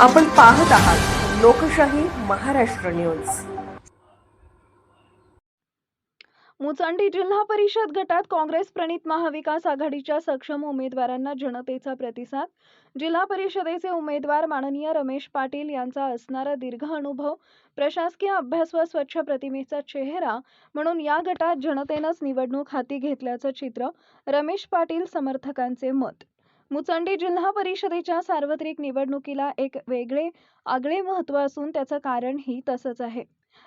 आपण पाहत आहात लोकशाही महाराष्ट्र न्यूज। मुचंडी जिल्हा परिषद गटात काँग्रेस प्रणित महाविकास आघाडीच्या सक्षम उमेदवारांना जनतेचा प्रतिसाद। जिल्हा परिषदेचे उमेदवार माननीय रमेश पाटील यांचा असणारा दीर्घ अनुभव, प्रशासकीय अभ्यास व स्वच्छ प्रतिमेचा चेहरा म्हणून या गटात जनतेनंच निवडणूक हाती घेतल्याचं चित्र। रमेश पाटील समर्थकांचे मत। मुचंडी जिल्हा परिषदेच्या सार्वत्रिक निवडणुकीला एक वेगळे आगळे महत्त्व असून त्याचं कारणही तसंच आहे।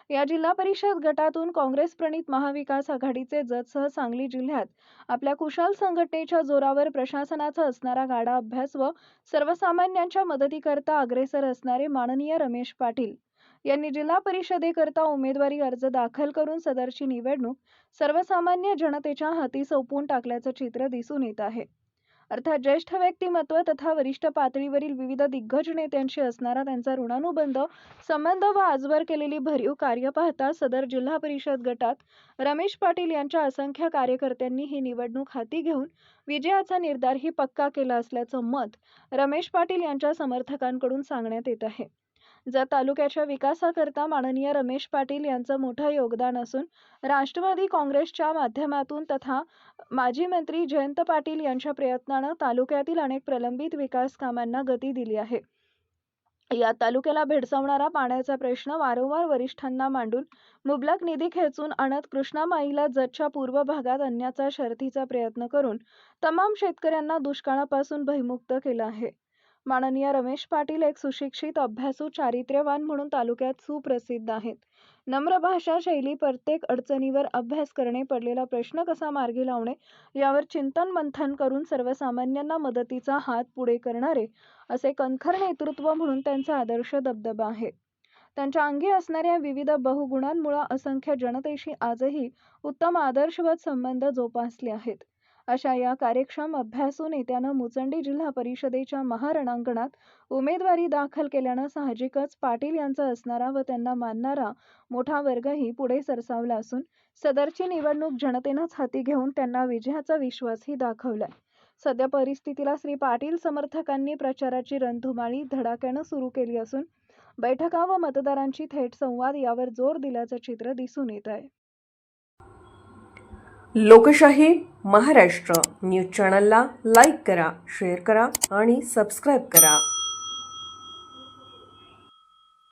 या जिल्हा परिषद गटातून काँग्रेस प्रणित महाविकास आघाडीचे जतसह सांगली जिल्ह्यात आपल्या कुशल संघटनेच्या जोरावर प्रशासनाचा असणारा गाढा अभ्यास व सर्वसामान्यांच्या मदतीकरता अग्रेसर असणारे माननीय रमेश पाटील यांनी जिल्हा परिषदेकरता उमेदवारी अर्ज दाखल करून सदरची निवडणूक सर्वसामान्य जनतेच्या हाती सोपवून टाकल्याचं चित्र दिसून येत आहे। अर्थात ज्येष्ठ व्यक्तिमत्व तथा वरिष्ठ पातळीवरील विविध दिग्गज नेत्यांशी असणारा त्यांचा ऋणानुबंध संबंध व आजवर केलेली भरीव कार्य पाहता सदर जिल्हा परिषद गटात रमेश पाटील यांच्या असंख्य कार्यकर्त्यांनी ही निवडणूक हाती घेऊन विजयाचा निर्धारही पक्का केला असल्याचं मत रमेश पाटील यांच्या समर्थकांकडून सांगण्यात येत आहे। जत तालुक्याच्या विकासाकरता माननीय रमेश पाटील यांचं मोठं योगदान असून राष्ट्रवादी काँग्रेसच्या माध्यमातून तथा माजी मंत्री जयंत पाटील यांच्या प्रयत्नानं तालुक्यातील अनेक प्रलंबित विकास कामांना गती दिली आहे। या तालुक्याला भेडसावणारा पाण्याचा प्रश्न वारंवार वरिष्ठांना मांडून मुबलक निधी खेचून आणत कृष्णामाईला जतच्या पूर्व भागात आणण्याचा शर्थीचा प्रयत्न करून तमाम शेतकऱ्यांना दुष्काळापासून भयमुक्त केलं आहे। माननीय रमेश पाटील एक सुशिक्षित, अभ्यासू, चारित्र्यवान म्हणून तालुक्यात सुप्रसिद्ध आहेत। नम्र भाषा शैली, प्रत्येक अडचणीवर अभ्यास करणे, पडलेला प्रश्न कसा मार्गी लावणे यावर चिंतन मंथन करून सर्वसामान्यांना मदतीचा हात पुढे करणारे असे कणखर नेतृत्व म्हणून त्यांचा आदर्श दबदबा आहे। त्यांच्या अंगी असणाऱ्या विविध बहुगुणांमुळे असंख्य जनतेशी आजही उत्तम आदर्शवत संबंध जोपासले आहेत। अशा या कार्यक्षम अभ्यासू नेत्यानं मुचंडी जिल्हा परिषदेच्या महारणांगणात उमेदवारी दाखल केल्यानं साहजिकच पाटील यांचा असणारा व त्यांना मानणारा मोठा वर्गही पुढे सरसावला असून सदरची निवडणूक जनतेनंच हाती घेऊन त्यांना विजयाचा विश्वासही दाखवलाय। सध्या परिस्थितीला श्री पाटील समर्थकांनी प्रचाराची रणधुमाळी धडाक्यानं सुरू केली असून बैठका व मतदारांची थेट संवाद यावर जोर दिल्याचं चित्र दिसून येत आहे। लोकशाही महाराष्ट्र न्यूज चॅनलला लाईक करा, शेअर करा आणि सबस्क्राईब करा।